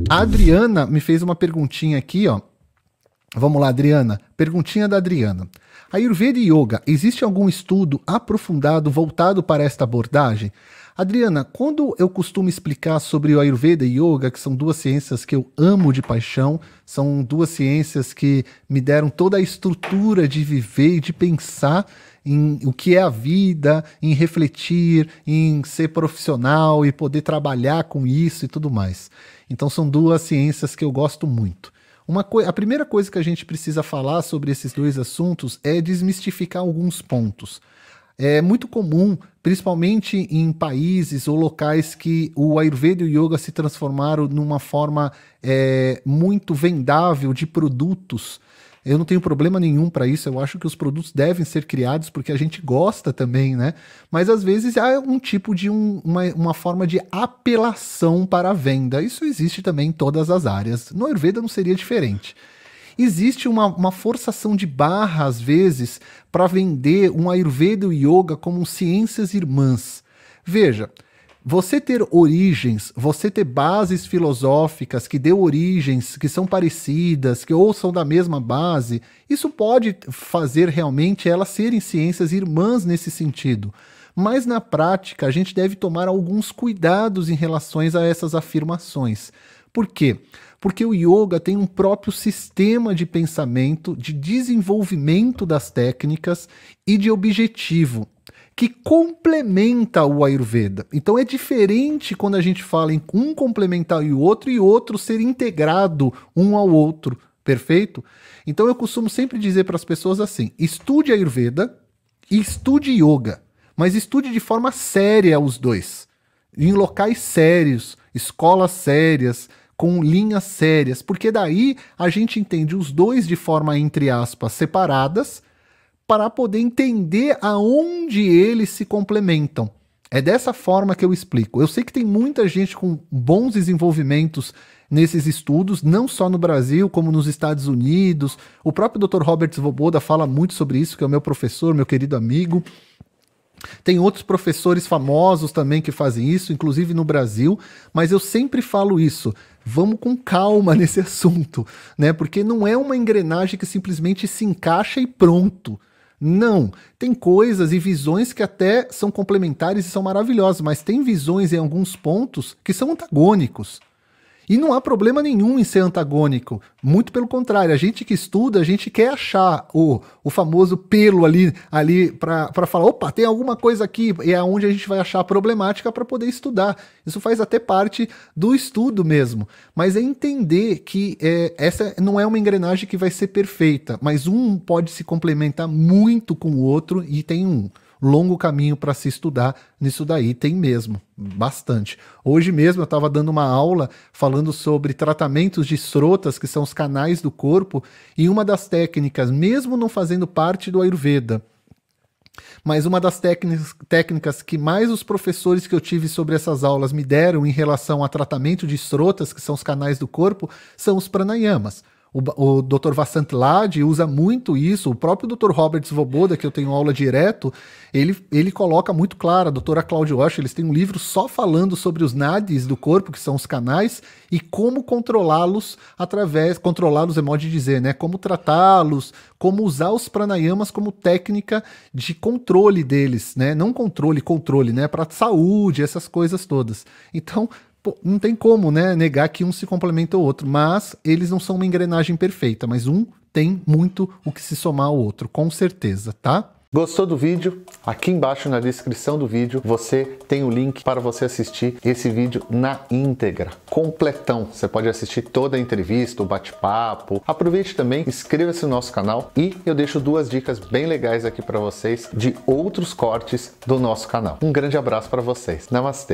A Adriana me fez uma perguntinha aqui, ó. Vamos lá, Adriana. Perguntinha da Adriana. Ayurveda e Yoga, existe algum estudo aprofundado voltado para esta abordagem? Adriana, quando eu costumo explicar sobre o Ayurveda e Yoga, que são duas ciências que eu amo de paixão, são duas ciências que me deram toda a estrutura de viver e de pensar em o que é a vida, em refletir, em ser profissional e poder trabalhar com isso e tudo mais. Então são duas ciências que eu gosto muito. A primeira coisa que a gente precisa falar sobre esses dois assuntos é desmistificar alguns pontos. É muito comum, principalmente em países ou locais que o Ayurveda e o Yoga se transformaram numa forma muito vendável de produtos. Eu não tenho problema nenhum para isso, eu acho que os produtos devem ser criados porque a gente gosta também, né? Mas às vezes há um tipo de uma forma de apelação para a venda. Isso existe também em todas as áreas. No Ayurveda não seria diferente. Existe uma forçação de barra, às vezes, para vender um Ayurveda e o Yoga como ciências irmãs. Veja, você ter origens, você ter bases filosóficas que deu origens, que são parecidas, que ou são da mesma base, isso pode fazer realmente elas serem ciências irmãs nesse sentido. Mas na prática a gente deve tomar alguns cuidados em relação a essas afirmações. Por quê? Porque o yoga tem um próprio sistema de pensamento, de desenvolvimento das técnicas e de objetivo, que complementa o Ayurveda. Então é diferente quando a gente fala em um complementar o outro e outro ser integrado um ao outro, perfeito? Então eu costumo sempre dizer para as pessoas assim, estude Ayurveda e estude Yoga, mas estude de forma séria os dois, em locais sérios, escolas sérias, com linhas sérias, porque daí a gente entende os dois de forma, entre aspas, separadas, para poder entender aonde eles se complementam. É dessa forma que eu explico. Eu sei que tem muita gente com bons desenvolvimentos nesses estudos, não só no Brasil, como nos Estados Unidos. O próprio Dr. Robert Svoboda fala muito sobre isso, que é o meu professor, meu querido amigo. Tem outros professores famosos também que fazem isso, inclusive no Brasil, mas eu sempre falo isso, vamos com calma nesse assunto, né? Porque não é uma engrenagem que simplesmente se encaixa e pronto. Não, tem coisas e visões que até são complementares e são maravilhosas, mas tem visões em alguns pontos que são antagônicos. E não há problema nenhum em ser antagônico, muito pelo contrário, a gente que estuda, a gente quer achar o famoso pelo ali para falar, opa, tem alguma coisa aqui, e é onde a gente vai achar a problemática para poder estudar. Isso faz até parte do estudo mesmo, mas é entender que essa não é uma engrenagem que vai ser perfeita, mas um pode se complementar muito com o outro e tem um longo caminho para se estudar nisso daí, tem mesmo, bastante. Hoje mesmo eu estava dando uma aula falando sobre tratamentos de srotas, que são os canais do corpo, e uma das técnicas, mesmo não fazendo parte do Ayurveda, mas uma das técnicas que mais os professores que eu tive sobre essas aulas me deram em relação a tratamento de srotas, que são os canais do corpo, são os pranayamas. O Dr. Vasant Lad usa muito isso, o próprio Dr. Robert Svoboda, que eu tenho aula direto, ele coloca muito claro, a doutora Cláudia Walsh, eles têm um livro só falando sobre os nadis do corpo, que são os canais, e como controlá-los controlá-los é modo de dizer, né? Como tratá-los, como usar os pranayamas como técnica de controle deles, né? Não controle, né? Para saúde, essas coisas todas. Então, não tem como, né, negar que um se complementa ao outro, mas eles não são uma engrenagem perfeita, mas um tem muito o que se somar ao outro, com certeza, tá? Gostou do vídeo? Aqui embaixo na descrição do vídeo você tem o link para você assistir esse vídeo na íntegra, completão. Você pode assistir toda a entrevista, o bate-papo. Aproveite também, inscreva-se no nosso canal e eu deixo duas dicas bem legais aqui para vocês de outros cortes do nosso canal. Um grande abraço para vocês. Namastê!